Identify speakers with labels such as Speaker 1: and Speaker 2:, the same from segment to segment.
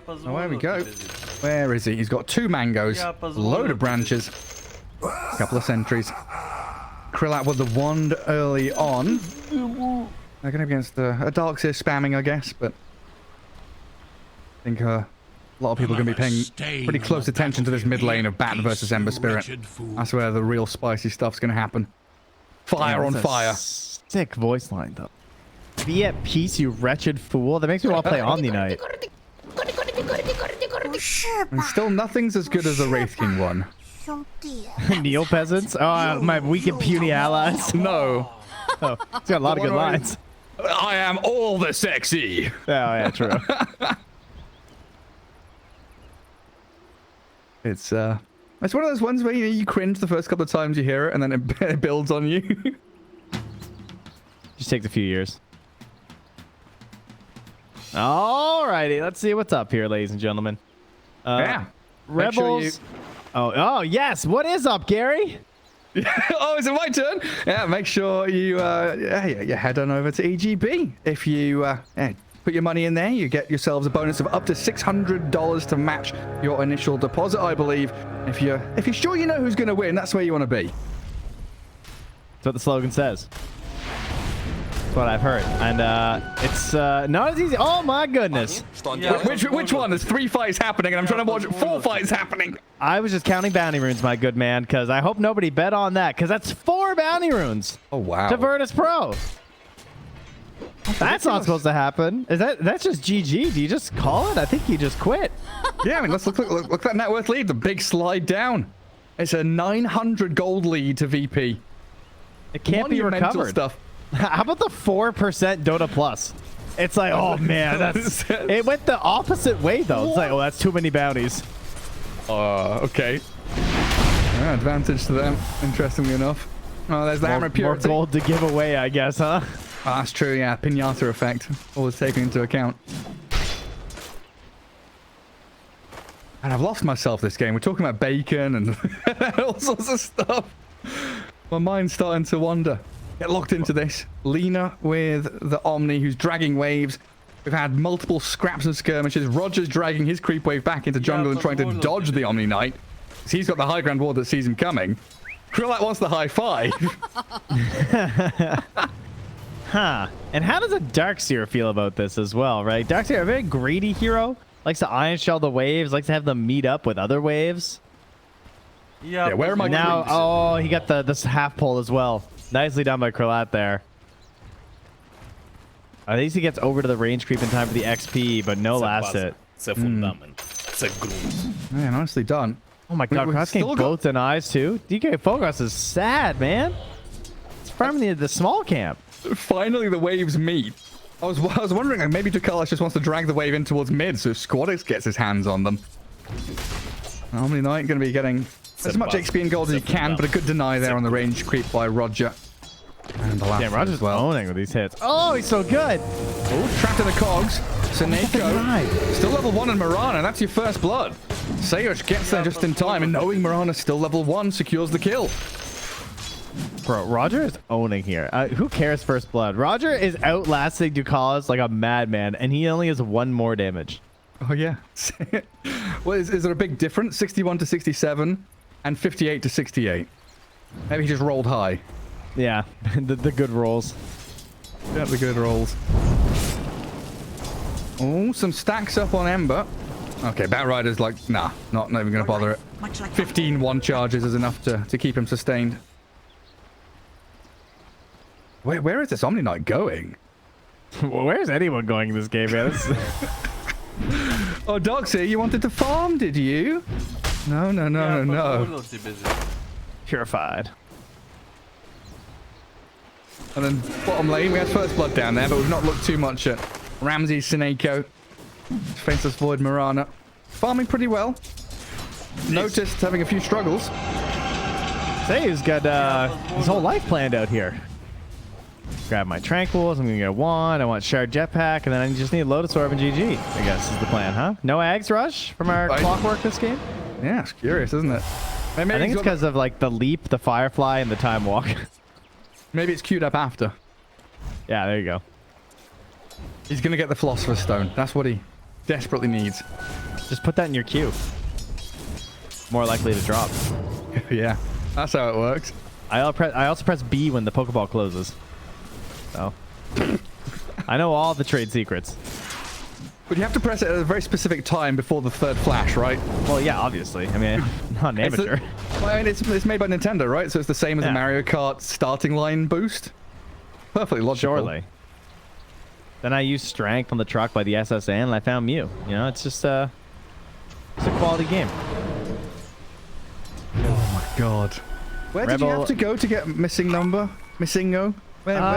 Speaker 1: Oh, there we go.
Speaker 2: Visit.
Speaker 1: Where is he? He's got 2 mangoes,
Speaker 2: Yeah,
Speaker 1: a load of branches, a couple of sentries. Krillat with the wand early on. They're going against a Darkside spamming, I guess, but I think a lot of people are going to be paying pretty close attention to this mid lane of Bat versus Ember Spirit. That's where the real spicy stuff's going to happen. Fire on fire.
Speaker 3: Sick voice line, though. Be at peace, you wretched fool. That makes me want to play Omni Knight.
Speaker 1: And still, nothing's as good as the Wraith King one.
Speaker 3: Neo peasants? Oh, my weak and puny allies.
Speaker 1: No.
Speaker 3: Oh, it's got a lot of good lines.
Speaker 1: I am all the sexy.
Speaker 3: Oh, yeah, true.
Speaker 1: It's one of those ones where you cringe the first couple of times you hear it, and then it builds on you.
Speaker 3: Just takes a few years. Alrighty, let's see what's up here, ladies and gentlemen.
Speaker 1: Yeah.
Speaker 3: Rebels.
Speaker 1: Sure
Speaker 3: Oh, yes. What is up, Gary?
Speaker 1: Oh, is it my turn? Yeah, make sure you head on over to EGB. If you put your money in there, you get yourselves a bonus of up to $600 to match your initial deposit, I believe. If you're sure you know who's going to win, that's where you want to be.
Speaker 3: That's what the slogan says. That's what I've heard. And it's not as easy. Oh, my goodness.
Speaker 2: Yeah,
Speaker 1: Which one? There's 3 fights happening, and I'm trying to watch 4 fights happening.
Speaker 3: I was just counting bounty runes, my good man, because I hope nobody bet on that, because that's 4 bounty runes.
Speaker 1: Oh, wow.
Speaker 3: To Virtus Pro. That's not supposed to happen. That's just GG? Do you just call it? I think you just quit.
Speaker 1: Yeah, I mean, let's look at that net worth lead. The big slide down. It's a 900 gold lead to VP.
Speaker 3: It can't be
Speaker 1: Monumental
Speaker 3: recovered.
Speaker 1: stuff.
Speaker 3: How about the 4% Dota Plus? It's like, oh man, it went the opposite way though. It's like, oh, that's too many bounties.
Speaker 1: Okay. Yeah, advantage to them, interestingly enough. Oh, there's the Hammer of
Speaker 3: More
Speaker 1: Purity.
Speaker 3: gold to give away, I guess, huh?
Speaker 1: Oh, that's true, yeah. Pinata effect. Always taken into account. And I've lost myself this game. We're talking about bacon and all sorts of stuff. My mind's starting to wander. Get locked into this. Lena with the Omni, who's dragging waves. We've had multiple scraps and skirmishes. Roger's dragging his creep wave back into jungle and trying to dodge the Omni Knight. He's got the high ground ward that sees him coming. Krillat wants the high 5.
Speaker 3: Huh. And how does a Darkseer feel about this as well, right? Darkseer, a very greedy hero. Likes to iron shell the waves. Likes to have them meet up with other waves.
Speaker 2: Yeah,
Speaker 1: where am I
Speaker 3: Now,
Speaker 1: creeps?
Speaker 3: oh, he got this half pull as well. Nicely done by Krillat there. At least he gets over to the range creep in time for the XP, but no last hit.
Speaker 2: It's a fundament. It's a glue.
Speaker 1: Man, nicely done.
Speaker 3: Oh my god,
Speaker 1: we've
Speaker 3: Krillat's getting
Speaker 1: still got-
Speaker 3: boats and eyes too. DK Fogos is sad, man. It's farming the small camp.
Speaker 1: Finally, the waves meet. I was wondering, like, maybe Dotalicious just wants to drag the wave in towards mid, so Squadix gets his hands on them. Omni Knight going to be getting as much XP and gold as he can, but a good deny there on the range creep by Roger. And the last
Speaker 3: Damn, Roger's
Speaker 1: as well.
Speaker 3: owning with these hits. Oh, he's so good.
Speaker 1: Oh, trapped in the cogs. Seneko. Still level 1 in Mirana. That's your first blood. Sayush gets there just in time, and knowing Mirana's still level 1 secures the kill.
Speaker 3: Bro, Roger is owning here. Who cares first blood? Roger is outlasting Ducalis like a madman, and he only has 1 more damage.
Speaker 1: Oh, yeah. Well, is there a big difference? 61 to 67 and 58 to 68. Maybe he just rolled high.
Speaker 3: Yeah, the good rolls.
Speaker 1: Yeah, the good rolls. Oh, some stacks up on Ember. Okay, Batrider's like, nah, not even going to bother it. 15 one charges is enough to keep him sustained. Where is this Omni Knight going?
Speaker 3: Where's anyone going in this game, man?
Speaker 1: Oh, Darkside, you wanted to farm, did you? No.
Speaker 3: Purified.
Speaker 1: And then bottom lane, we had first blood down there, but we've not looked too much at Ramsey, Seneko, Faceless Void, Mirana. Farming pretty well. Noticed having a few struggles.
Speaker 3: Say he's got his whole life planned out here. Grab my Tranquils, I'm gonna get 1. I want Shard Jetpack, and then I just need Lotus Orb and GG, I guess is the plan, huh? No Ags Rush from our Clockwork this game?
Speaker 1: Yeah, it's curious, isn't it? Maybe
Speaker 3: I think it's because of like the Leap, the Firefly, and the Time Walk.
Speaker 1: Maybe it's queued up after.
Speaker 3: Yeah, there you go.
Speaker 1: He's going to get the Philosopher's Stone. That's what he desperately needs.
Speaker 3: Just put that in your queue. More likely to drop.
Speaker 1: Yeah, that's how it works.
Speaker 3: I also press B when the Pokeball closes. So I know all the trade secrets.
Speaker 1: But you have to press it at a very specific time before the third flash, right?
Speaker 3: Well, yeah, obviously. I mean, I'm not an amateur.
Speaker 1: Well, I mean, it's made by Nintendo, right? So it's the same as a Mario Kart starting line boost. Perfectly logical.
Speaker 3: Surely. Then I used Strength on the truck by the SSN, and I found Mew. You know, it's just it's a quality game.
Speaker 1: Oh my god. Where did you have to go to get Missingo?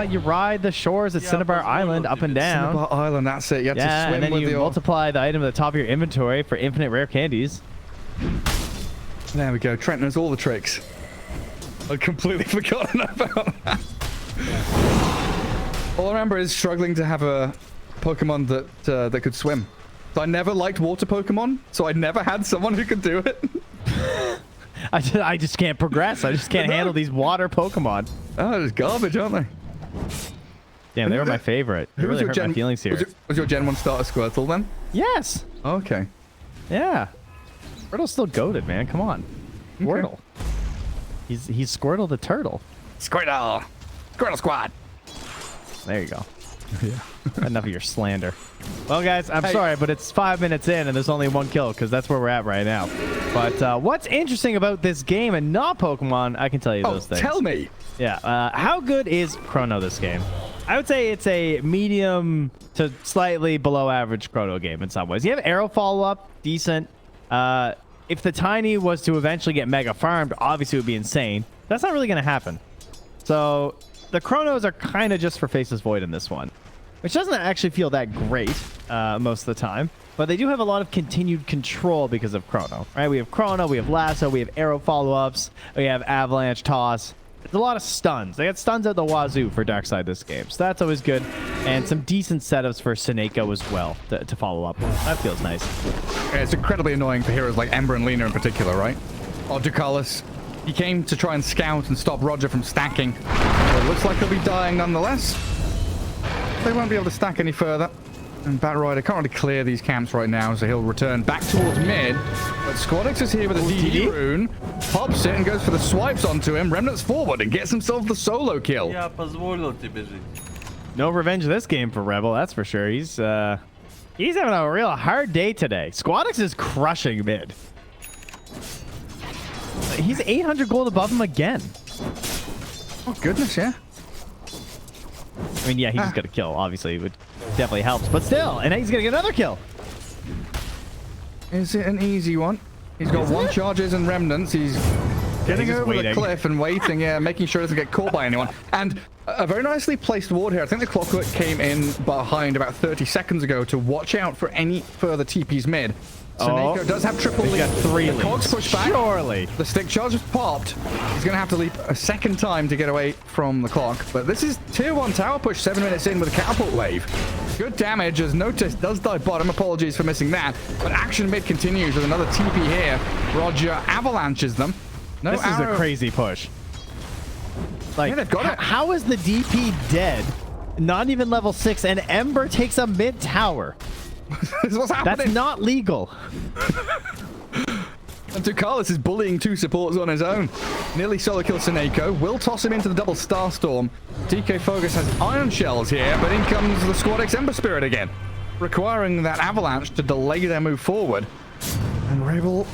Speaker 3: You ride the shores at Cinnabar Island up and down.
Speaker 1: Cinnabar Island, that's it. You have to swim
Speaker 3: and then
Speaker 1: with
Speaker 3: you multiply the item at the top of your inventory for infinite rare candies.
Speaker 1: There we go. Trent knows all the tricks. I'd completely forgotten about that. All I remember is struggling to have a Pokemon that could swim. So I never liked water Pokemon, so I never had someone who could do it.
Speaker 3: I just can't progress. I just can't handle these water Pokemon.
Speaker 1: Oh, it's garbage, aren't they?
Speaker 3: Damn, they were my favorite. They really hurt my feelings here.
Speaker 1: Was your Gen 1 starter Squirtle then?
Speaker 3: Yes.
Speaker 1: Okay.
Speaker 3: Yeah. Squirtle's still goated, man. Come on. Squirtle. Okay. He's Squirtle the turtle.
Speaker 1: Squirtle. Squirtle Squad.
Speaker 3: There you go. Yeah. Enough of your slander. Well, guys, I'm sorry, but it's 5 minutes in, and there's only one kill, because that's where we're at right now. But what's interesting about this game and not Pokemon, I can tell you those things.
Speaker 1: Tell me.
Speaker 3: Yeah. How good is Chrono this game? I would say it's a medium to slightly below average Chrono game in some ways. You have Arrow follow-up, decent. If the Tiny was to eventually get mega farmed, obviously it would be insane. That's not really going to happen. So the Chronos are kind of just for Faceless Void in this one, which doesn't actually feel that great most of the time. But they do have a lot of continued control because of Chrono, right? We have Chrono, we have Lasso, we have Arrow follow-ups, we have Avalanche Toss. There's a lot of stuns. They got stuns at the wazoo for Darkside this game, so that's always good. And some decent setups for Seneko as well to follow up with. That feels nice.
Speaker 1: Yeah, it's incredibly annoying for heroes like Ember and Lena in particular, right? Or Dotalicious's. He came to try and scout and stop Roger from stacking. So it looks like he'll be dying nonetheless. They won't be able to stack any further. And Batrider can't really clear these camps right now, so he'll return back towards mid. But Squadix is here with a DD rune, pops it and goes for the swipes onto him, remnants forward and gets himself the solo kill.
Speaker 3: No revenge this game for Rebel, that's for sure. He's having a real hard day today. Squadix is crushing mid. He's 800 gold above him again.
Speaker 1: Oh, goodness, yeah.
Speaker 3: I mean, yeah, he just got a kill, obviously, which definitely helps. But still, and he's going to get another kill.
Speaker 1: Is it an easy one? He's got one charges and remnants. He's getting over the cliff and waiting, making sure he doesn't get caught by anyone. And a very nicely placed ward here. I think the Clockwork came in behind about 30 seconds ago to watch out for any further TPs mid. Seneko does have triple leap.
Speaker 3: Got 3
Speaker 1: the cogs push back.
Speaker 3: Surely.
Speaker 1: The stick charge has popped. He's going to have to leap a second time to get away from the clock. But this is tier 1 tower push 7 minutes in with a catapult wave. Good damage as Notice does die bottom. Apologies for missing that. But action mid continues with another TP here. Roger avalanches them.
Speaker 3: This is a crazy push. Like,
Speaker 1: yeah, they've got it.
Speaker 3: How is the DP dead? Not even level 6, and Ember takes a mid tower.
Speaker 1: What's happening?
Speaker 3: That's not legal.
Speaker 1: And Dotalicious's is bullying 2 supports on his own. Nearly solo kills Seneko. Will toss him into the double Starstorm. DK Fogus has Iron Shells here, but in comes the Squadix Ember Spirit again, requiring that Avalanche to delay their move forward. And Rebel,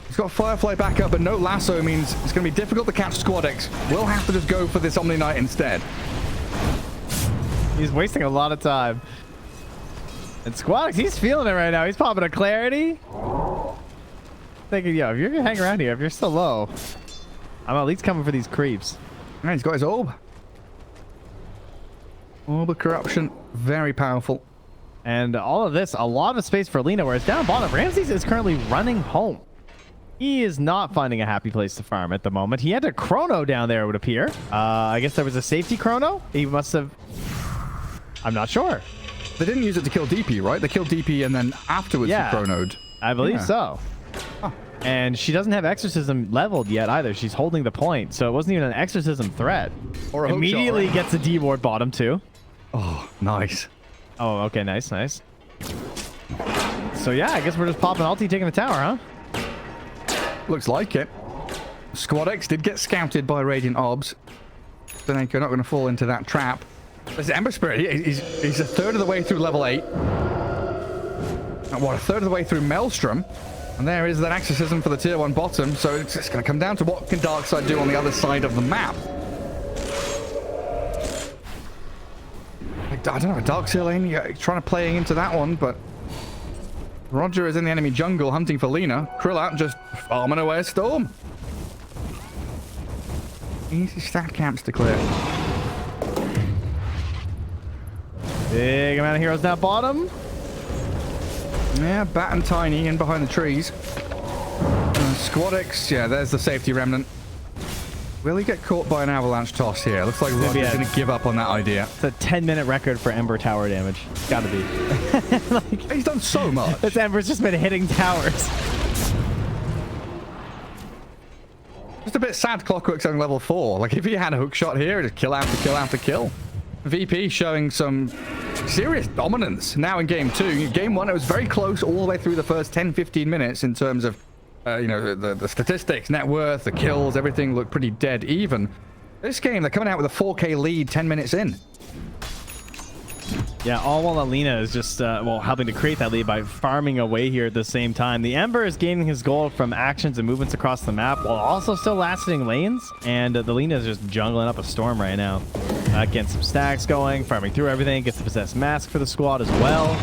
Speaker 1: he's got Firefly back up, but no Lasso means it's going to be difficult to catch Squadix. We'll have to just go for this Omni Knight instead.
Speaker 3: He's wasting a lot of time. And Squadix, he's feeling it right now. He's popping a Clarity. Thinking, yo, if you're going to hang around here, if you're still low, I'm at least coming for these creeps.
Speaker 1: And he's got his Orb. Orb of Corruption, very powerful.
Speaker 3: And all of this, a lot of space for Lena, whereas down bottom, Ramses is currently running home. He is not finding a happy place to farm at the moment. He had a Chrono down there, it would appear. I guess there was a safety Chrono. He must have... I'm not sure.
Speaker 1: They didn't use it to kill DP, right? They killed DP and then afterwards he chronoed.
Speaker 3: I believe so. Huh. And she doesn't have Exorcism leveled yet either. She's holding the point, so it wasn't even an Exorcism threat.
Speaker 1: Or a
Speaker 3: immediately
Speaker 1: hook shot, right?
Speaker 3: gets a D ward bottom too.
Speaker 1: Oh, nice.
Speaker 3: Oh, okay, nice, nice. So yeah, I guess we're just popping ulti, taking the tower, huh?
Speaker 1: Looks like it. Squad X did get scouted by Radiant Obs. Daneko not going to fall into that trap. There's Ember Spirit. He's a third of the way through level 8. And what, a third of the way through Maelstrom. And there is that exorcism for the tier 1 bottom. So it's just going to come down to what can Darkside do on the other side of the map. I don't know, Darkseid lane, trying to play into that one, but Roger is in the enemy jungle hunting for Lina. Krillat just farming away a storm. Easy stat camps to clear.
Speaker 3: Big amount of heroes down bottom.
Speaker 1: Yeah, Bat and Tiny in behind the trees. Squad X, yeah, there's the safety remnant. Will he get caught by an avalanche toss here? Looks like Roger's going to give up on that idea.
Speaker 3: It's a 10-minute record for Ember tower damage. It's got to be.
Speaker 1: Like, he's done so much.
Speaker 3: This Ember's just been hitting towers.
Speaker 1: Just a bit sad Clockwork's on level 4. Like, if he had a hook shot here, it'd kill after kill after kill. VP showing some serious dominance now in game 2. Game 1, it was very close all the way through the first 10-15 minutes in terms of you know, the statistics, net worth, the kills, everything looked pretty dead even. This game, they're coming out with a 4K lead 10 minutes in.
Speaker 3: Yeah, all while Alina is just, well, helping to create that lead by farming away here at the same time. The Ember is gaining his gold from actions and movements across the map while also still lasting lanes. And the Lina is just jungling up a storm right now. Getting some stacks going, farming through everything, gets the Possessed Mask for the squad as well.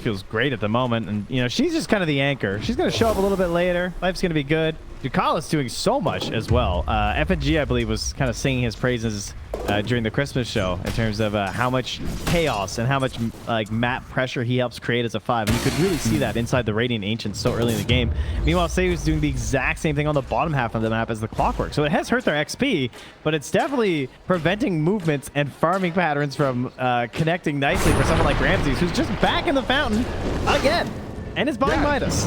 Speaker 3: Feels great at the moment, and you know, she's just kind of the anchor. She's going to show up a little bit later. Life's going to be good. Dotalicious doing so much as well. FNG, I believe, was kind of singing his praises during the Christmas show in terms of how much chaos and how much like map pressure he helps create as a 5. And you could really see that inside the Radiant Ancients so early in the game. Meanwhile, Sayu's doing the exact same thing on the bottom half of the map as the Clockwork. So it has hurt their XP, but it's definitely preventing movements and farming patterns from connecting nicely for someone like Ramses, who's just back in the fountain again and is buying Midas.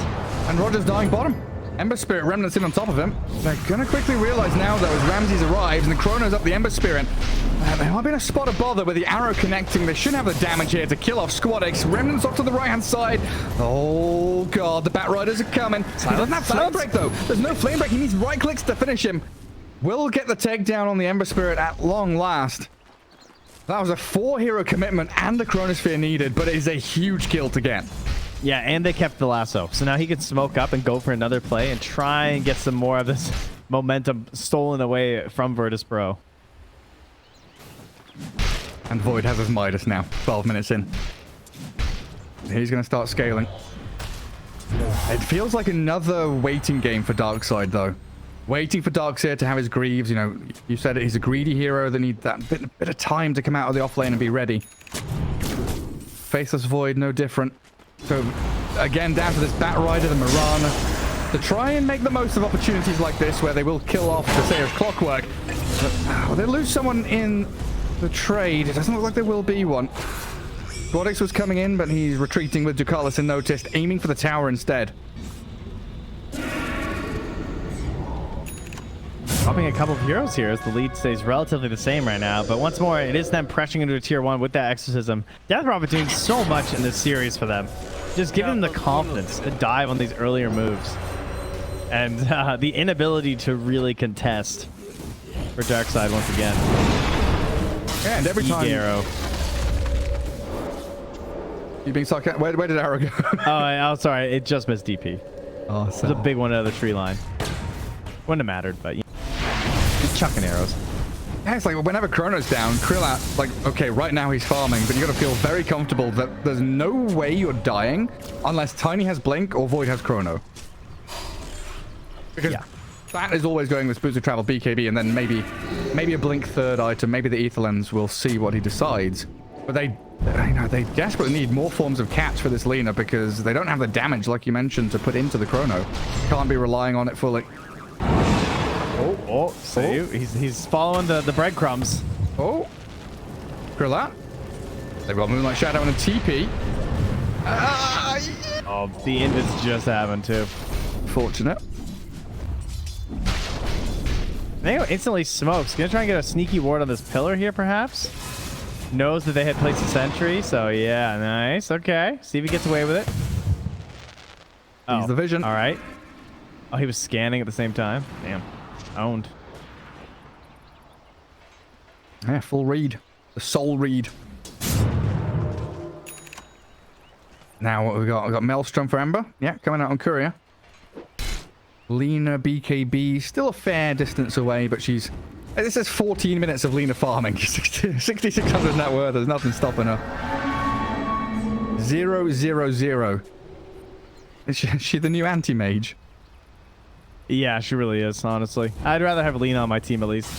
Speaker 1: And Roger's dying bottom. Ember Spirit remnants in on top of him. They're going to quickly realize now, though, as Ramses arrives and the Chrono's up the Ember Spirit. There might be a spot of bother with the arrow connecting. They should have the damage here to kill off Squad X. Remnants off to the right-hand side. Oh, God, the Bat Riders are coming. He doesn't have Flame Break, though. There's no Flame Break. He needs right clicks to finish him. Will get the takedown on the Ember Spirit at long last. That was a 4-hero commitment and a Chronosphere needed, but it is a huge kill to get.
Speaker 3: Yeah, and they kept the lasso. So now he can smoke up and go for another play and try and get some more of this momentum stolen away from Virtus Pro.
Speaker 1: And Void has his Midas now, 12 minutes in. He's going to start scaling. It feels like another waiting game for Darkside, though. Waiting for Darkseid to have his Greaves. You know, you said it, he's a greedy hero. They need that bit of time to come out of the offlane and be ready. Faithless Void, no different. So, again, down to this Bat Rider, the Mirana, to try and make the most of opportunities like this where they will kill off the Sayer's Clockwork. But they lose someone in the trade. It doesn't look like there will be one. Godix was coming in, but he's retreating with Ducalis unnoticed, aiming for the tower instead.
Speaker 3: Dropping a couple of heroes here as the lead stays relatively the same right now. But once more, it is them pressuring into a tier 1 with that exorcism. Death Prophet doing so much in this series for them. Just giving them the confidence to dive on these earlier moves. And the inability to really contest for Darkside once again.
Speaker 1: And every time...
Speaker 3: Arrow.
Speaker 1: You being sarcastic? Where did Arrow go?
Speaker 3: Oh, sorry. It just missed DP.
Speaker 1: Oh,
Speaker 3: It was a big one out of the tree line. Wouldn't have mattered, but... You know. Just chucking arrows.
Speaker 1: Yeah, it's like whenever Chrono's down, Krillat, like, okay, right now he's farming, but you got to feel very comfortable that there's no way you're dying unless Tiny has Blink or Void has Chrono. Because that is always going with Boots of Travel, BKB, and then maybe a Blink third item, maybe the Ether Lens, will see what he decides. But they desperately need more forms of catch for this Lina because they don't have the damage, like you mentioned, to put into the Chrono. Can't be relying on it fully.
Speaker 3: He's following the breadcrumbs.
Speaker 1: Oh, Krillat. They've got Moonlight Shadow and a TP.
Speaker 3: Oh, the invis just happened too.
Speaker 1: Fortunate.
Speaker 3: Mango instantly smokes. Gonna try and get a sneaky ward on this pillar here, perhaps. knows that they had placed a sentry, so yeah, nice. Okay, see if he gets away with it.
Speaker 1: He's the vision.
Speaker 3: All right. Oh, he was scanning at the same time. Damn. Owned.
Speaker 1: Yeah, full read. The soul read. Now what we got? We got Maelstrom for Ember. Yeah, coming out on Courier. Lena BKB, still a fair distance away, but she's... This is 14 minutes of Lena farming. 6,600 net worth. There's nothing stopping her. 0-0-0. Is she the new anti-mage?
Speaker 3: Yeah, she really is, honestly. I'd rather have Lena on my team at least.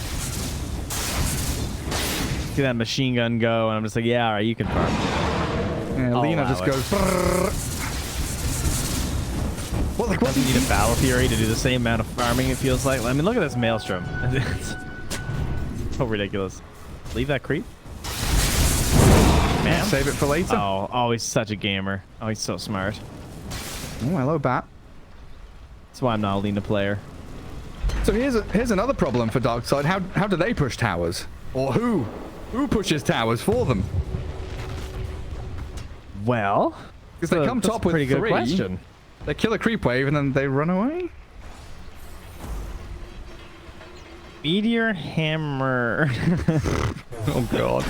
Speaker 3: See that machine gun go, and I'm just like, yeah, all right, you can farm.
Speaker 1: Yeah, Lena just goes...
Speaker 3: What doesn't need a Battle Fury to do the same amount of farming, it feels like? I mean, look at this Maelstrom. It's so ridiculous. Leave that creep. Man.
Speaker 1: Save it for later.
Speaker 3: Oh, he's such a gamer. Oh, he's so smart.
Speaker 1: Oh, hello, Bat.
Speaker 3: That's why I'm not a Lena player.
Speaker 1: So here's another problem for Darkside. How do they push towers? Or who pushes towers for them?
Speaker 3: Well,
Speaker 1: because they come top with
Speaker 3: pretty good
Speaker 1: 3.
Speaker 3: Question.
Speaker 1: They kill a creep wave and then they run away?
Speaker 3: Meteor Hammer.
Speaker 1: Oh, God.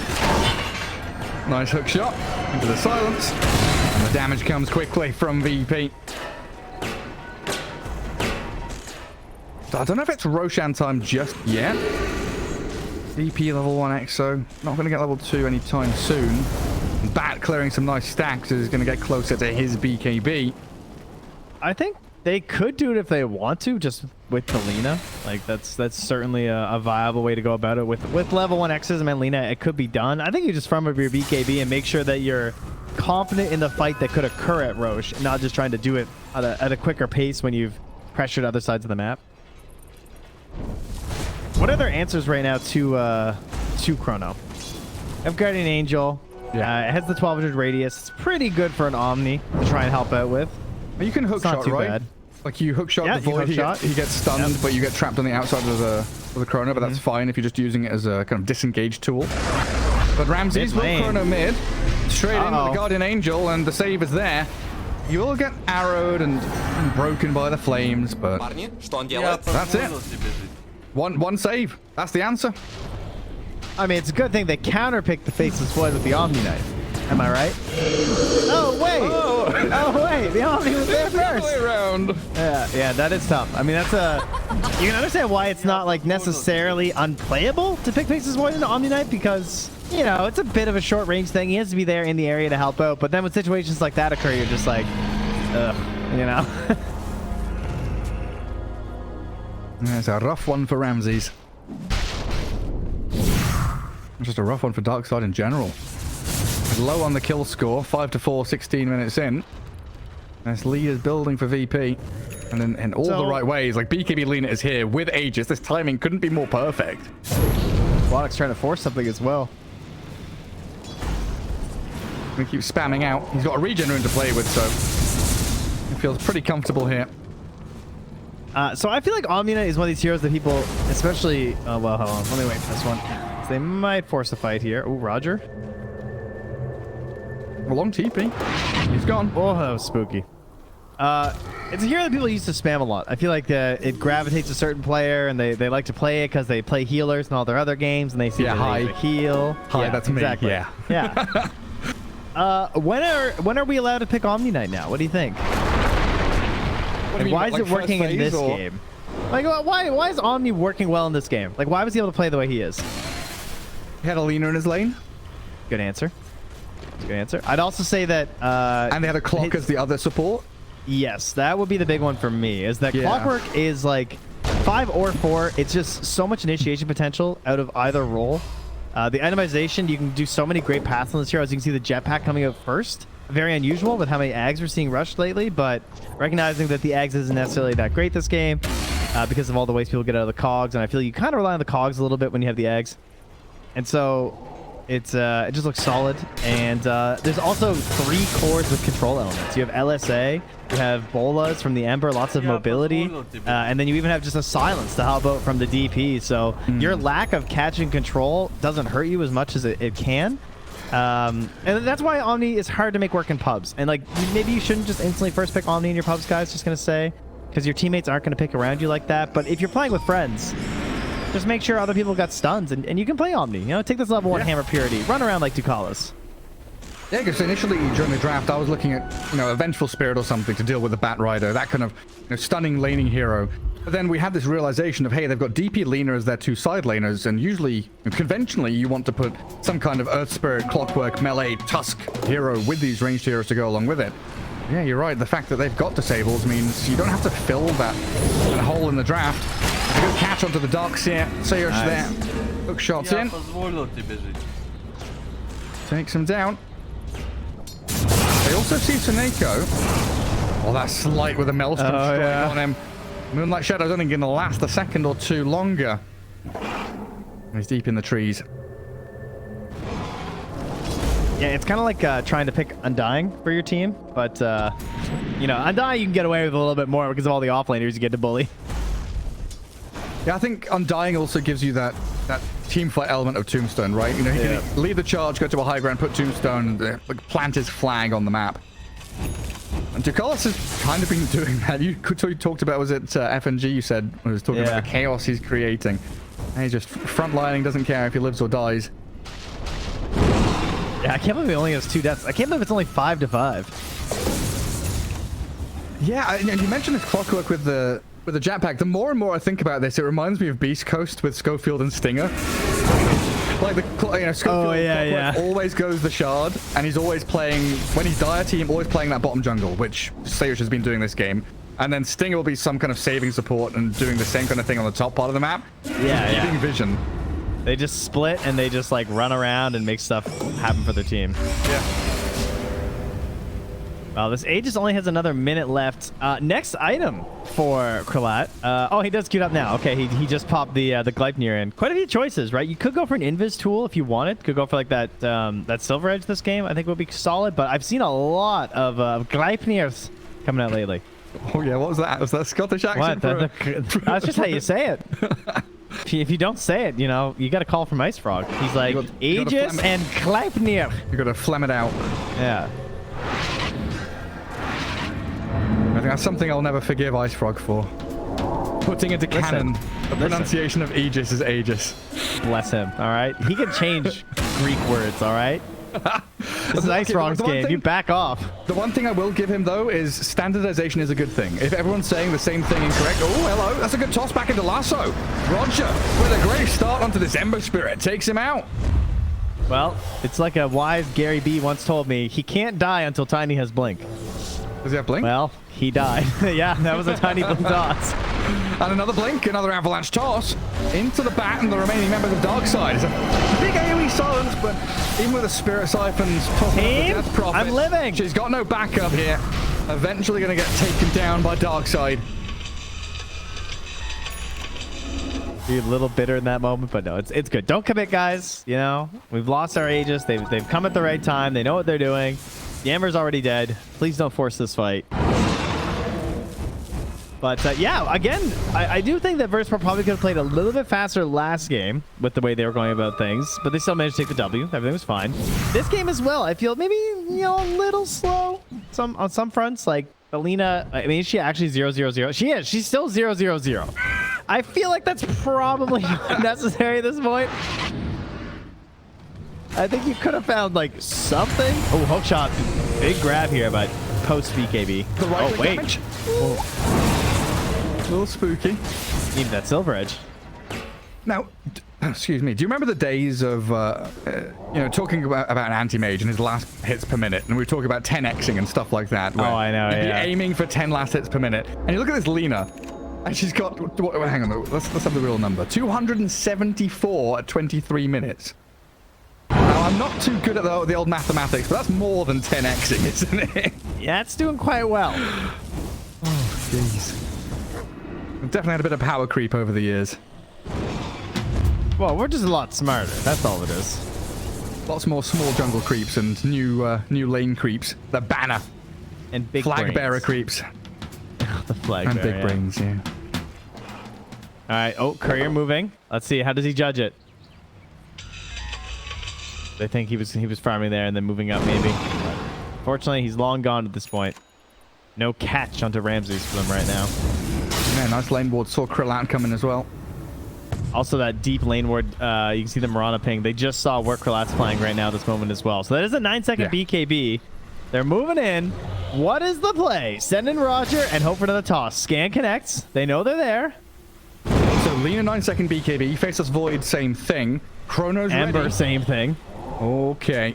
Speaker 1: Nice hook shot into the silence. And the damage comes quickly from VP. I don't know if it's Roshan time just yet. VP level 1 Exo. Not going to get level 2 anytime soon. Bat clearing some nice stacks is going to get closer to his BKB.
Speaker 3: I think they could do it if they want to, just with the Lena. Like, that's certainly a viable way to go about it. With level 1 X's and Lena, it could be done. I think you just farm up your BKB and make sure that you're confident in the fight that could occur at Roche, not just trying to do it at a quicker pace when you've pressured other sides of the map. What are their answers right now to Chrono? I have Guardian Angel.
Speaker 1: Yeah.
Speaker 3: It has the 1200 radius. It's pretty good for an Omni to try and help out with.
Speaker 1: You can hook shot, right?
Speaker 3: Bad.
Speaker 1: Like you hook shot the void, he gets stunned, but you get trapped on the outside of the Chrono, but that's fine if you're just using it as a kind of disengaged tool. But Ramses will Chrono mid, straight in with the Guardian Angel, and the save is there. You will get arrowed and broken by the flames, but that's it. One save. That's the answer.
Speaker 3: I mean, it's a good thing they counterpicked the Faceless Void with the Omni Knife. Am I right? Oh, wait. Oh, wait. The Omni was there first.
Speaker 1: Way around.
Speaker 3: Yeah, that is tough. I mean, that's you can understand why it's not, like, necessarily unplayable to pick Faceless Void into Omni Knife because, you know, it's a bit of a short-range thing. He has to be there in the area to help out. But then when situations like that occur, you're just like, ugh, you know?
Speaker 1: It's a rough one for Ramses. Just a rough one for Darkside in general. Low on the kill score, 5-4, 16 minutes in. This lead is building for VP. And in all the right ways, like BKB Lena is here with Aegis. This timing couldn't be more perfect.
Speaker 3: Wallach's trying to force something as well.
Speaker 1: He keeps spamming out. He's got a regen rune to play with, so he feels pretty comfortable here.
Speaker 3: So I feel like Omnina is one of these heroes that people, especially... Oh, well, hold on. Let me wait for this one. So they might force a fight here. Oh, Roger.
Speaker 1: A long TP. He's gone.
Speaker 3: Oh, that was spooky. It's a hero that people used to spam a lot. I feel like it gravitates a certain player, and they like to play it because they play healers in all their other games, and they see to heal.
Speaker 1: Hi, that's exactly.
Speaker 3: Me. Yeah. When are we allowed to pick Omni Knight now? What do you think? Why is it working in this game? Like, why is Omni working well in this game? Like, why was he able to play the way he is?
Speaker 1: He had a Lena in his lane.
Speaker 3: Good answer. Good answer. I'd also say that...
Speaker 1: and they had a Clock as the other support.
Speaker 3: Yes, that would be the big one for me, is that Clockwork is like 5 or 4. It's just so much initiation potential out of either role. The itemization, you can do so many great paths on this hero. As you can see, the jetpack coming out first. Very unusual with how many Ags we're seeing rushed lately, but recognizing that the Ags isn't necessarily that great this game because of all the ways people get out of the cogs, and I feel you kind of rely on the cogs a little bit when you have the Ags. And so it just looks solid. And there's also 3 cores with control elements. You have LSA, you have bolas from the Ember, lots of mobility, and then you even have just a silence to help out from the DP. So your lack of catching control doesn't hurt you as much as it can. And that's why Omni is hard to make work in pubs. And like, maybe you shouldn't just instantly first pick Omni in your pubs, guys. Just gonna say, because your teammates aren't gonna pick around you like that. But if you're playing with friends, just make sure other people got stuns, and you can play Omni. You know, take this level 1 hammer purity, run around like Dotalicious.
Speaker 1: Yeah, because initially during the draft, I was looking at, a Vengeful Spirit or something to deal with the Bat Rider, that kind of stunning laning hero. But then we had this realization of, hey, they've got DP Lena as their 2 side laners, and usually, conventionally, you want to put some kind of Earth Spirit, Clockwork, Melee, Tusk hero with these ranged heroes to go along with it. Yeah, you're right. The fact that they've got disables means you don't have to fill that hole in the draft. A good catch onto the Darkside there. Hook shots in. Takes him down. They also see Taneko. Oh, that slight with a Maelstrom strike on him. Moonlight Shadow's only going to last a second or 2 longer. He's deep in the trees.
Speaker 3: Yeah, it's kind of like trying to pick Undying for your team, but Undying you can get away with a little bit more because of all the offlaners you get to bully.
Speaker 1: Yeah, I think Undying also gives you that team fight element of Tombstone, right? He can lead the charge, go to a high ground, put Tombstone, plant his flag on the map. And Dotalicious has kind of been doing that. You talked about, was it FNG you said, when he was talking about the chaos he's creating. And he's just frontlining, doesn't care if he lives or dies.
Speaker 3: Yeah, I can't believe he only has 2 deaths. I can't believe it's only 5 to 5.
Speaker 1: Yeah, and you mentioned this Clockwork with the jetpack. The more and more I think about this, it reminds me of Beast Coast with Schofield and Stinger. Like Schofield always goes the shard, and he's always playing, when he's dire team, always playing that bottom jungle, which Sayush has been doing this game. And then Stinger will be some kind of saving support and doing the same kind of thing on the top part of the map. Keeping vision.
Speaker 3: They just split and they just like run around and make stuff happen for their team.
Speaker 1: Yeah.
Speaker 3: Well, this Aegis only has another minute left. Next item for Kralat. Oh, he does queued up now. Okay, he just popped the Gleipnir in. Quite a few choices, right? You could go for an Invis tool if you wanted. Could go for like that Silver Edge this game. I think would be solid. But I've seen a lot of Gleipnirs coming out lately.
Speaker 1: Oh yeah, what was that? Was that Scottish accent?
Speaker 3: What? That's just how you say it. If you don't say it, you got to call from Ice Frog. He's like, Aegis and Gleipnir.
Speaker 1: You got to phlegm it out.
Speaker 3: Yeah.
Speaker 1: I think that's something I'll never forgive Ice Frog for. Putting into canon the pronunciation of Aegis is Aegis.
Speaker 3: Bless him, all right? He can change Greek words, all right? This is Ice Frog's game. You back off.
Speaker 1: The one thing I will give him, though, is standardization is a good thing. If everyone's saying the same thing incorrect, oh, hello, that's a good toss back into Lasso. Roger, with a great start onto this Ember Spirit, takes him out.
Speaker 3: Well, it's like a wise Gary B once told me, he can't die until Tiny has Blink.
Speaker 1: Does he have Blink?
Speaker 3: Well, he died. Yeah, that was a Tiny Blink toss.
Speaker 1: And another Blink, another Avalanche toss into the Bat and the remaining members of Darkside. It's a big AoE silence, but even with the Spirit Siphons tossing up the Death Prophet,
Speaker 3: I'm living.
Speaker 1: She's got no backup here. Eventually going to get taken down by Darkside.
Speaker 3: Be a little bitter in that moment, but no, it's good. Don't commit, guys. We've lost our Aegis. They've come at the right time. They know what they're doing. The Ember's already dead. Please don't force this fight. But yeah, again, I do think that Verspro probably could have played a little bit faster last game with the way they were going about things, but they still managed to take the W. Everything was fine. This game as well, I feel maybe, a little slow on some fronts. Like, Alina, I mean, is she actually 0-0-0? She is. She's still 0-0-0. I feel like that's probably not necessary at this point. I think you could have found, like, something. Oh, hook shot. Big grab here, but post BKB. Oh, wait.
Speaker 1: A little spooky.
Speaker 3: Need that Silver Edge.
Speaker 1: Now, excuse me. Do you remember the days of, talking about an anti-mage and his last hits per minute? And we were talking about 10xing and stuff like that.
Speaker 3: Oh, I know,
Speaker 1: you'd be aiming for 10 last hits per minute. And you look at this Lena, and she's got, hang on, let's have the real number. 274 at 23 minutes. Now, I'm not too good at the old mathematics, but that's more than 10xing, isn't it?
Speaker 3: Yeah, it's doing quite well.
Speaker 1: Oh, jeez. We've definitely had a bit of power creep over the years.
Speaker 3: Well, we're just a lot smarter. That's all it is.
Speaker 1: Lots more small jungle creeps and new lane creeps. The banner.
Speaker 3: And big
Speaker 1: flag bearer creeps.
Speaker 3: The flag
Speaker 1: and
Speaker 3: bearer,
Speaker 1: big brains, yeah.
Speaker 3: All right. Oh, Courier moving. Let's see. How does he judge it? They think he was farming there and then moving up maybe. Fortunately, he's long gone at this point. No catch onto Ramses for them right now.
Speaker 1: Man, nice lane ward. Saw Krillat coming as well.
Speaker 3: Also, that deep lane ward, you can see the Mirana ping. They just saw where Krillat's playing right now at this moment as well. So that is a 9-second BKB. They're moving in. What is the play? Send in Roger and hope for another toss. Scan connects. They know they're there.
Speaker 1: So Lina 9-second BKB. Faceless Void, same thing. Chrono's
Speaker 3: Ember,
Speaker 1: ready.
Speaker 3: same thing.
Speaker 1: Okay.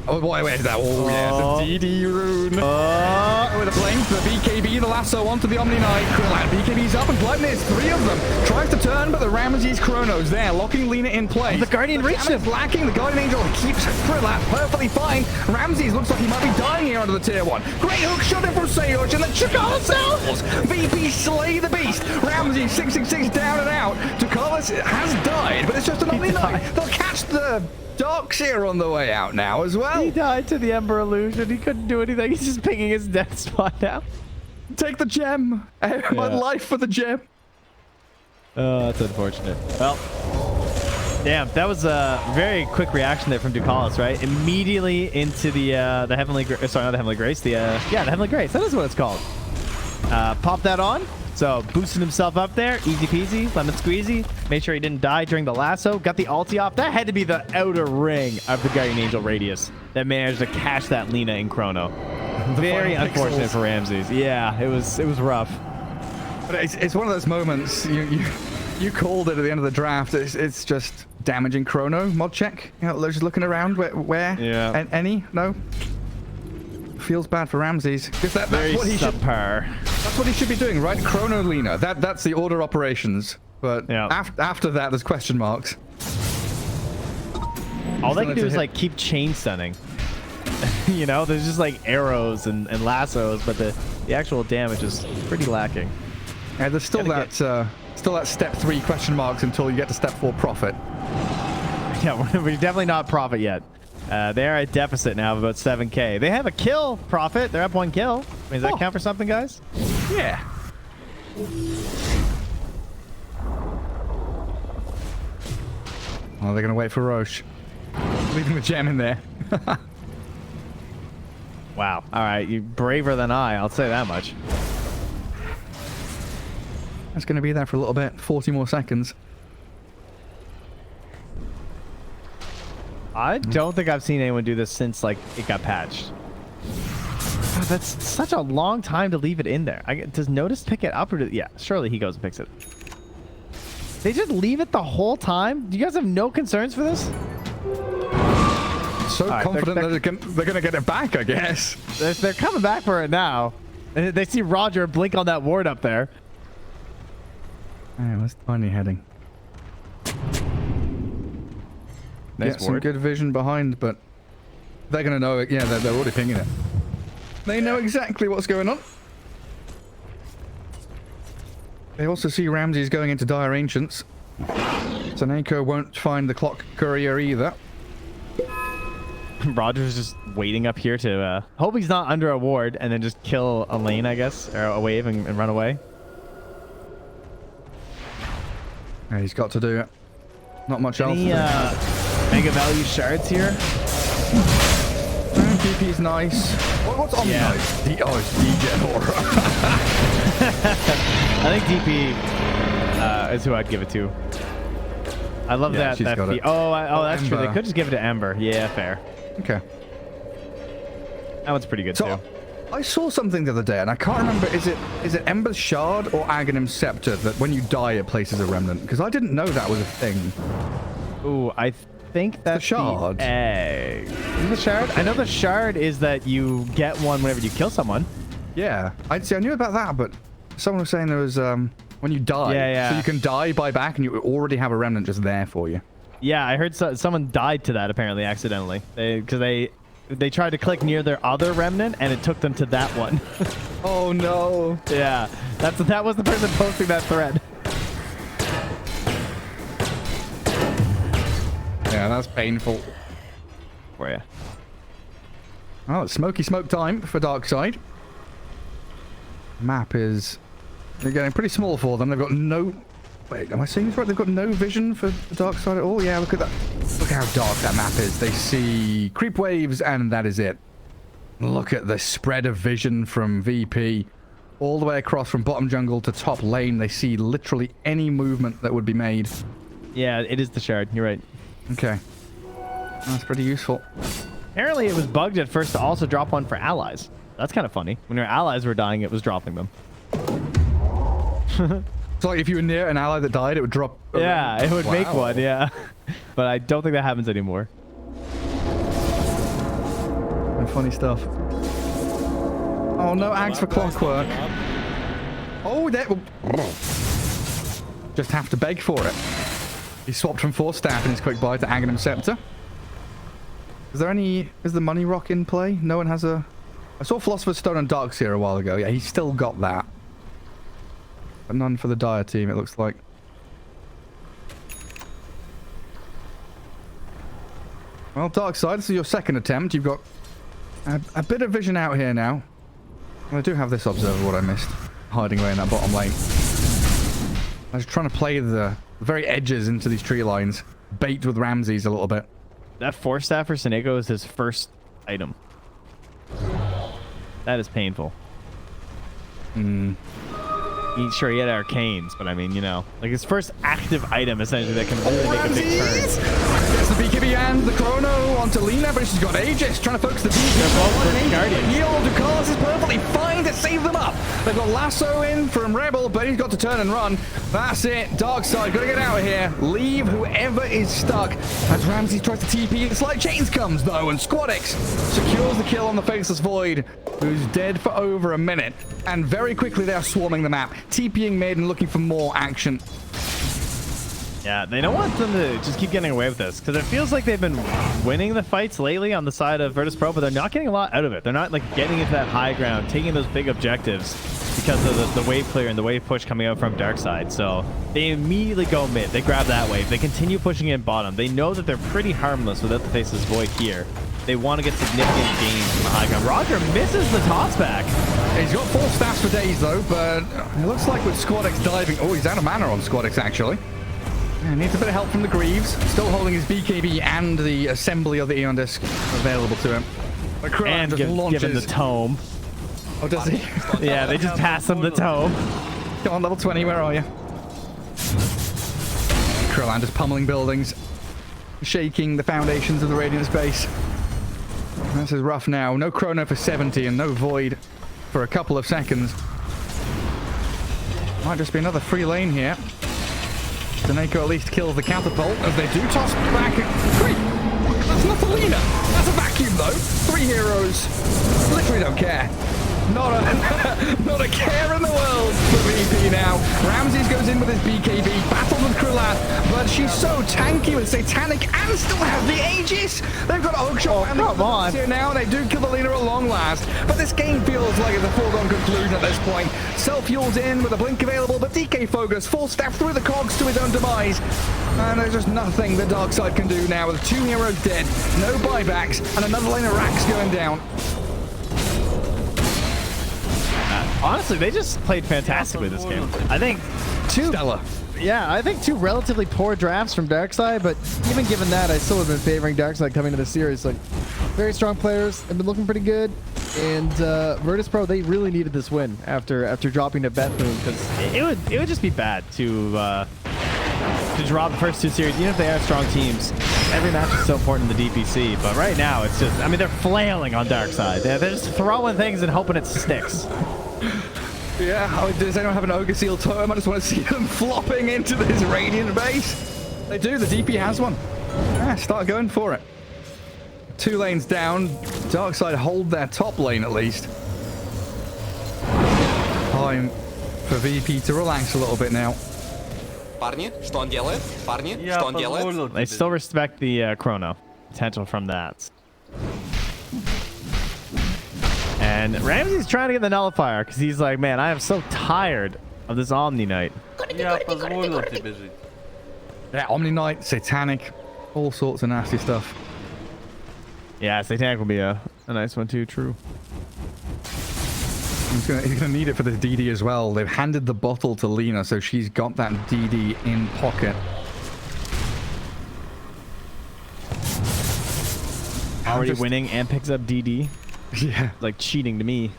Speaker 1: Oh, boy, where's that? Oh, yeah, it's a DD rune. With a blink, the BKB, the lasso onto the Omni Knight. Krillat, BKB's up and Bloodness, 3 of them. Tries to turn, but the Ramses Chrono's there, locking Lina in place.
Speaker 3: The Guardian reached him.
Speaker 1: Lacking, the Guardian Angel keeps Krillat perfectly fine. Ramses looks like he might be dying here under the tier 1. Great hook shot in from Sayoj, and then Chakala sells. VP slay the beast. Ramses 666 down and out. Dotalicious has died, but it's just an Omni Knight. They'll catch the Darkside on the way out now as well.
Speaker 3: He died to the Ember illusion. He couldn't do anything. He's just picking his death spot now.
Speaker 1: Take the gem. My life for the gem.
Speaker 3: Oh, that's unfortunate. Well, damn, that was a very quick reaction there from Dotalicious, right? Immediately into the Heavenly Grace. Sorry, not the Heavenly Grace. The Heavenly Grace. That is what it's called. Pop that on. So boosting himself up there, easy peasy, lemon squeezy. Made sure he didn't die during the lasso. Got the ulti off. That had to be the outer ring of the Guardian Angel radius that managed to catch that Lina in Chrono. Very unfortunate for Ramses. Yeah, it was rough.
Speaker 1: But it's one of those moments you called it at the end of the draft. It's just damaging Chrono. Mod check. You know, just looking around. Where?
Speaker 3: Yeah.
Speaker 1: Any? No. Feels bad for Ramses because that's what he should. That's what he should be doing, right? Chrono Lina. That's the order operations. But after that, there's question marks.
Speaker 3: All they can do is like keep chain stunning. You know, there's just like arrows and lassos, but the actual damage is pretty lacking.
Speaker 1: Yeah, there's still that step 3 question marks until you get to step 4 profit.
Speaker 3: Yeah, we're definitely not profit yet. They're at deficit now of about 7k. They have a kill profit. They're up 1 kill. I mean, does that count for something, guys?
Speaker 1: Yeah. Oh, they're gonna wait for Roche. Leaving the gem in there.
Speaker 3: Wow. All right, you're braver than I'll say that much.
Speaker 1: That's gonna be there for a little bit. 40 more seconds.
Speaker 3: I don't think I've seen anyone do this since like it got patched. God, that's such a long time to leave it in there. Does Notice pick it up or yeah, surely he goes and picks it. They just leave it the whole time? Do you guys have no concerns for this?
Speaker 1: So confident that they're gonna get it back, I guess.
Speaker 3: They're coming back for it now. They see Roger blink on that ward up there.
Speaker 1: Hey, where's Tiny heading?
Speaker 3: Nice
Speaker 1: some good vision behind, but they're gonna know it. Yeah, they're already pinging it. They know exactly what's going on. They also see Ramses going into Dire Ancients. Saneko won't find the clock courier either.
Speaker 3: Roger's just waiting up here to hope he's not under a ward and then just kill a lane, I guess, or a wave and run away.
Speaker 1: Yeah, he's got to do it. Not much else.
Speaker 3: Any mega value shards here?
Speaker 1: DP's nice. What's on nice? It's DJ Aura.
Speaker 3: I think DP is who I'd give it to. I love that.
Speaker 1: She's got it.
Speaker 3: Oh, that's
Speaker 1: Ember.
Speaker 3: true. They could just give it to Ember. Yeah, fair.
Speaker 1: Okay.
Speaker 3: That one's pretty good too.
Speaker 1: I saw something the other day, and I can't remember. Is it Ember's Shard or Aghanim's Scepter that when you die it places a remnant? Because I didn't know that was a thing.
Speaker 3: Ooh, I think that's the
Speaker 1: shard.
Speaker 3: Egg. Is it the shard? I know the shard is that you get one whenever you kill someone.
Speaker 1: Yeah, I knew about that, but someone was saying there was when you die, so you can die, buy back, and you already have a remnant just there for you.
Speaker 3: Yeah, I heard someone died to that apparently accidentally because they tried to click near their other remnant and it took them to that one.
Speaker 1: Oh no!
Speaker 3: Yeah, that was the person posting that thread.
Speaker 1: Yeah, that's painful
Speaker 3: for you.
Speaker 1: Oh, it's smoky smoke time for Darkside. Map is... They're getting pretty small for them. They've got no Wait, am I seeing this right? They've got no vision for the dark side at all? Yeah, look at that. Look how dark that map is. They see creep waves, and that is it. Look at the spread of vision from VP. All the way across from bottom jungle to top lane. They see literally any movement that would be made.
Speaker 3: Yeah, it is the shard. You're right.
Speaker 1: Okay. That's pretty useful.
Speaker 3: Apparently, it was bugged at first to also drop one for allies. That's kind of funny. When your allies were dying, it was dropping them.
Speaker 1: So like if you were near an ally that died, it would drop.
Speaker 3: Yeah, it would make one, yeah. But I don't think that happens anymore.
Speaker 1: And funny stuff. Oh, no axe for clockwork. Oh, that... Just have to beg for it. He swapped from Force Staff in his quick buy to Aghanim Scepter. Is there any... Is the Money Rock in play? No one has a... I saw Philosopher's Stone and Darkseer a while ago. Yeah, he's still got that. But none for the Dire team, it looks like. Well, Darkside, this is your second attempt. You've got a bit of vision out here now. Well, I do have this observer, what I missed. Hiding away in that bottom lane. I was trying to play the very edges into these tree lines. Bait with Ramses a little bit.
Speaker 3: That Force Staff for Senego is his first item. That is painful. Sure, he had arcanes, but I mean, you know, like his first active item essentially that can really make a big turn.
Speaker 1: There's the BKB and the Chrono onto Lina, but she's got Aegis trying to focus the BKB.
Speaker 3: They're both for Guardians.
Speaker 1: Ducalis is perfectly fine to save them up. They've got Lasso in from Rebel, but he's got to turn and run. That's it. Darkside, gotta get out of here. Leave whoever is stuck. As Ramses tries to TP, Slight Chains comes though, and Squadix secures the kill on the Faceless Void, who's dead for over a minute. And very quickly they are swarming the map, TPing mid and looking for more action.
Speaker 3: Yeah, they don't want them to just keep getting away with this, because it feels like they've been winning the fights lately on the side of Virtus Pro, but they're not getting a lot out of it. They're not like getting into that high ground, taking those big objectives because of the wave clear and the wave push coming out from Darkside. So they immediately go mid. They grab that wave. They continue pushing in bottom. They know that they're pretty harmless without the Faceless Void here. They want to get significant gains from the high ground. Roger misses the toss back.
Speaker 1: He's got 4 staffs for days though, but it looks like with Squadix diving... Oh, he's out of mana on Squadix actually. Yeah, needs a bit of help from the Greaves. Still holding his BKB and the assembly of the Aeon Disc available to him.
Speaker 3: And give him the tome.
Speaker 1: Oh, does he?
Speaker 3: Yeah, they just pass him the tome.
Speaker 1: Come on, level 20, where are you? Krillin just pummeling buildings, shaking the foundations of the Radiant space. This is rough now. No Chrono for 70 and no Void for a couple of seconds. Might just be another free lane here. Daneko at least kills the catapult as they do toss back. Creep! That's not Alina. That's a vacuum though. 3 heroes. Literally don't care. Not a care in the world for VP now. Ramses goes in with his BKB, battles with Krillin, but she's so tanky with Satanic and still has the Aegis. They've got Oakshot and
Speaker 3: come on
Speaker 1: here now, and they do kill the Lina at long last. But this game feels like it's a foregone conclusion at this point. Self-fuel's in with a blink available, but DK Focus full staff through the cogs to his own demise. And there's just nothing the Darkside can do now with 2 heroes dead, no buybacks, and another lane of racks going down.
Speaker 3: Honestly, they just played fantastically this game. I think
Speaker 1: Stellar.
Speaker 4: Yeah, I think 2 relatively poor drafts from Darkside, but even given that, I still have been favoring Darkside coming to the series. Like, very strong players, have been looking pretty good, and Virtus Pro, they really needed this win after dropping to Bethune, because
Speaker 3: it would just be bad to draw the first 2 series, even if they are strong teams. Every match is so important in the DPC, but right now it's just, I mean, they're flailing on Darkside. They're just throwing things and hoping it sticks.
Speaker 1: Yeah, does anyone have an Ogre Seal totem? I just want to see them flopping into this Radiant base. They do, the DP has one. Yeah, start going for it. 2 lanes down. Darkside hold their top lane at least. Time for VP to relax a little bit now.
Speaker 5: Парни, что он делает? Парни, что он делает?
Speaker 3: They still respect the Chrono potential from that. And Ramsey's trying to get the nullifier because he's like, man, I am so tired of this Omni Knight.
Speaker 2: Я позволил тебе жить.
Speaker 1: Yeah, Omni Knight, Satanic, all sorts of nasty stuff.
Speaker 3: Yeah, Satanic will be a nice one too, true.
Speaker 1: He's gonna need it for the DD as well. They've handed the bottle to Lena, so she's got that DD in pocket.
Speaker 3: Already winning and picks up DD.
Speaker 1: Yeah.
Speaker 3: Like cheating to me.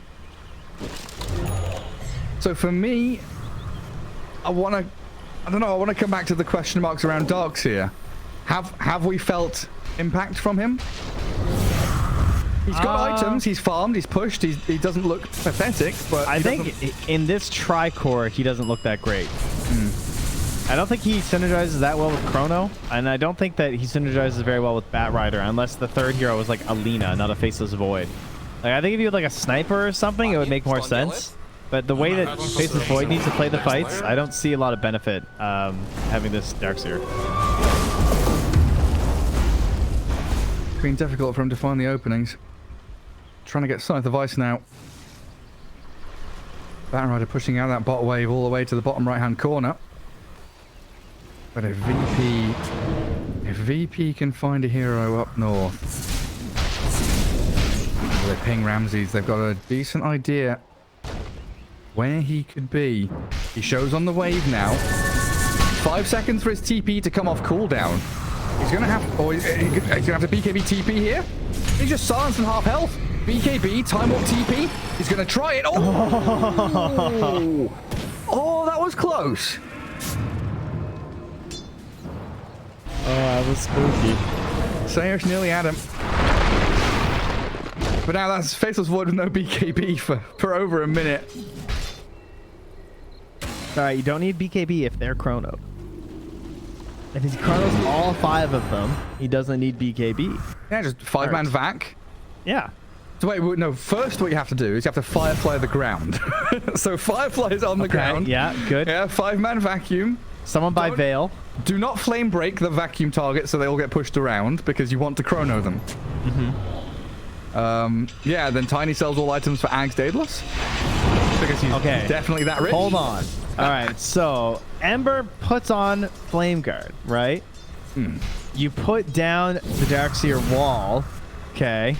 Speaker 1: So for me, I want to come back to the question marks around Darks here. Have we felt impact from him? He's got items, he's farmed, he's pushed, he doesn't look pathetic, but
Speaker 3: I think in this tri-core, he doesn't look that great. I don't think he synergizes that well with Chrono, and I don't think that he synergizes very well with Batrider, unless the third hero was like Alina, not a Faceless Void. Like, I think if you had like a sniper or something, it would make more sense. But the way that Faceless Void needs to play the fights, I don't see a lot of benefit having this Darkseer.
Speaker 1: it's been difficult for him to find the openings. Trying to get Scythe of Ice now. Batrider pushing out that bot wave all the way to the bottom right-hand corner. But if VP can find a hero up north, they ping Ramses. They've got a decent idea where he could be. He shows on the wave now. 5 seconds for his TP to come off cooldown. He's gonna have, he's gonna have to BKB TP here. He's just silenced and half health. BKB, time warp TP. He's gonna try it. Oh, oh, that was close.
Speaker 3: Oh, that was spooky.
Speaker 1: Sayers nearly had him. But now that's Faceless Void with no BKB for over a minute.
Speaker 3: Alright, you don't need BKB if they're Chrono. If he Chronos all 5 of them, he doesn't need BKB.
Speaker 1: Yeah, just 5-man vac.
Speaker 3: Yeah.
Speaker 1: So wait, no, first what you have to do is you have to Firefly the ground. So Firefly is on the ground.
Speaker 3: Yeah, good.
Speaker 1: Yeah, 5-man vacuum.
Speaker 3: Someone buy Veil.
Speaker 1: Do not flame break the vacuum target so they all get pushed around because you want to chrono them. Yeah, then Tiny sells all items for Ags Daedalus. Because he's definitely that rich.
Speaker 3: Hold on. All right, so Ember puts on Flame Guard, right? You put down the Darkseer wall. Okay.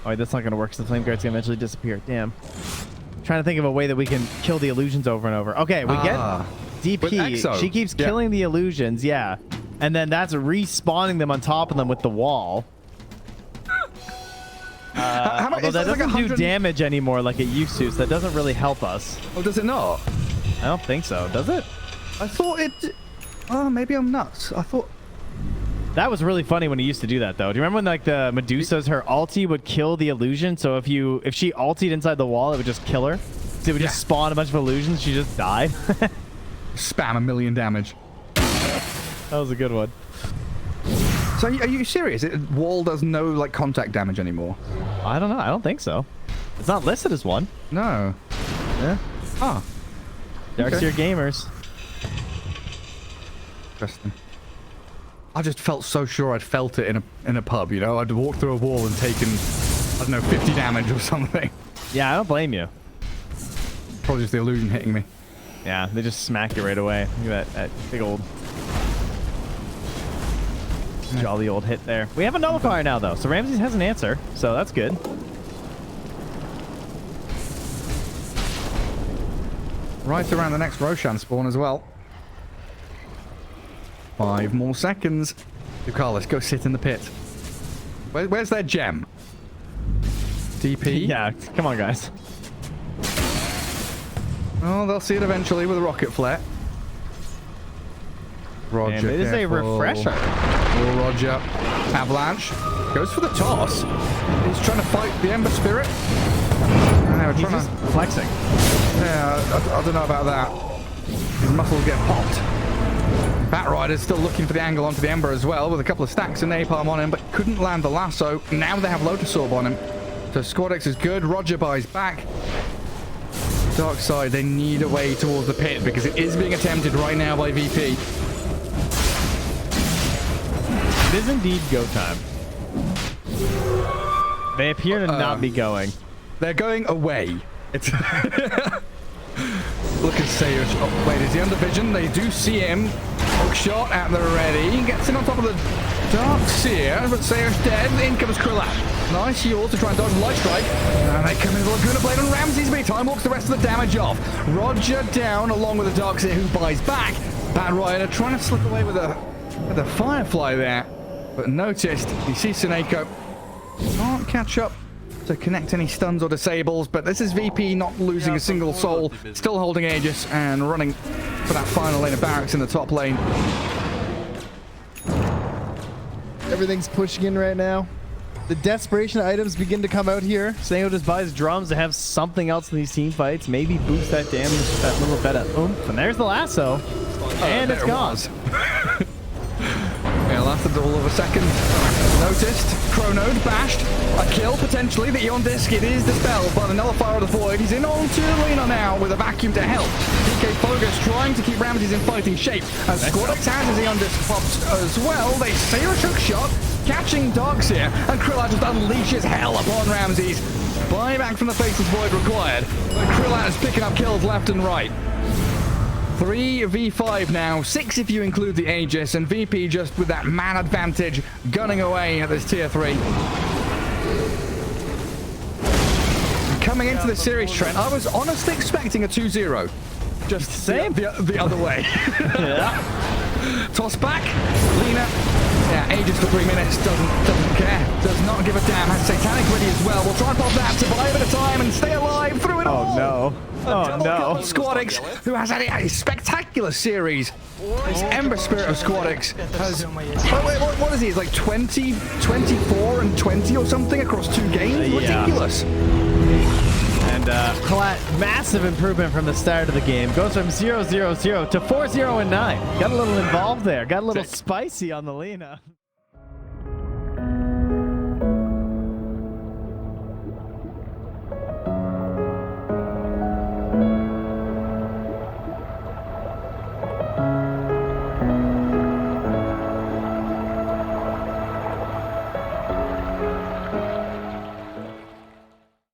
Speaker 3: Oh, wait, that's not going to work because the Flame Guard's going to eventually disappear. Damn. Trying to think of a way that we can kill the illusions over and over. Okay, we get DP. She keeps killing the illusions, yeah. And then that's respawning them on top of them with the wall. Although that doesn't do damage anymore like it used to, so that doesn't really help us.
Speaker 1: Oh, does it not?
Speaker 3: I don't think so. Does it?
Speaker 1: I thought it... Oh, maybe I'm nuts. I thought...
Speaker 3: That was really funny when he used to do that, though. Do you remember when, like, the Medusa's, her ulti would kill the illusion? So if she ultied inside the wall, it would just kill her. So it would just spawn a bunch of illusions. She just died.
Speaker 1: Spam 1,000,000 damage.
Speaker 3: That was a good one.
Speaker 1: So are you serious? Wall does no, like, contact damage anymore?
Speaker 3: I don't know. I don't think so. It's not listed as one.
Speaker 1: No.
Speaker 3: Yeah.
Speaker 1: Huh.
Speaker 3: Darkseer gamers.
Speaker 1: Interesting. I just felt so sure I'd felt it in a pub, you know? I'd walked through a wall and taken, I don't know, 50 damage or something.
Speaker 3: Yeah, I don't blame you.
Speaker 1: Probably just the illusion hitting me.
Speaker 3: Yeah, they just smack you right away. Look at that big old... jolly old hit there. We have a nullifier now, though, so Ramses has an answer, so that's good.
Speaker 1: Right around the next Roshan spawn as well. 5 more seconds. Ducalis, go sit in the pit. Where's their gem? DP?
Speaker 3: Yeah, come on, guys.
Speaker 1: Oh, they'll see it eventually with a rocket flare. Roger,
Speaker 3: and it is a refresher.
Speaker 1: Oh, Roger. Avalanche. Goes for the toss. He's trying to fight the Ember Spirit.
Speaker 3: He's just flexing.
Speaker 1: Yeah, I don't know about that. His muscles get popped. Batrider's still looking for the angle onto the Ember as well, with a couple of stacks of napalm on him, but couldn't land the lasso. Now they have Lotus Orb on him. So Squadex is good. Roger buys back. Darkside, they need a way towards the pit because it is being attempted right now by VP.
Speaker 3: It is indeed go time. They appear to not be going.
Speaker 1: They're going away. It's look at Sayers. Oh, wait, is he under vision? They do see him. Hook shot at the ready. Gets in on top of the Darkseer, but Seer's dead. In comes Krillak. Nice heal to try and dodge the light strike. And they come in with the Laguna Blade on Ramses, but he time walks the rest of the damage off. Roger down along with the Darkseer who buys back. Bad Rider trying to slip away with a Firefly there. But noticed, you see Suneko can't catch up to connect any stuns or disables, but this is VP not losing a single soul, still holding Aegis and running for that final lane of barracks in the top lane.
Speaker 4: Everything's pushing in right now. The desperation items begin to come out here.
Speaker 3: Sango just buys drums to have something else in these team fights. Maybe boost that damage, that little bit of oomph. And there's the lasso. And it's gone.
Speaker 1: Well, after all of a second, noticed. Chronode bashed. A kill potentially. The Eon Disc, it is dispelled by the Nullifier of the Void. He's in on to Lena now with a vacuum to help. DK Fogus trying to keep Ramses in fighting shape. As Squadix has his Eon Disc popped as well. They see a trick shot, catching Darkseer, and Krillak just unleashes hell upon Ramses. Buyback from the Faceless Void required. But Krillak is picking up kills left and right. 3v5 now, 6 if you include the Aegis, and VP just with that man advantage gunning away at this tier 3. Coming into the series, Trent, I was honestly expecting a 2-0. Just
Speaker 3: same
Speaker 1: the other way. Yeah. Toss back, Lena. Yeah, Aegis for 3 minutes, doesn't care, does not give a damn. Has Satanic ready as well. We'll try and pop that to buy a bit of time and stay alive through it all.
Speaker 3: Oh no. Oh no.
Speaker 1: Squadix, who has had a spectacular series. This Ember Spirit of Squadix has... what is he? It's like 20, 24, and 20 or something across 2 games?
Speaker 3: Yeah.
Speaker 1: Ridiculous.
Speaker 3: And Colette, massive improvement from the start of the game. Goes from 0-0-0 to 4-0-9. Got a little involved there. Got a little spicy on the Lena.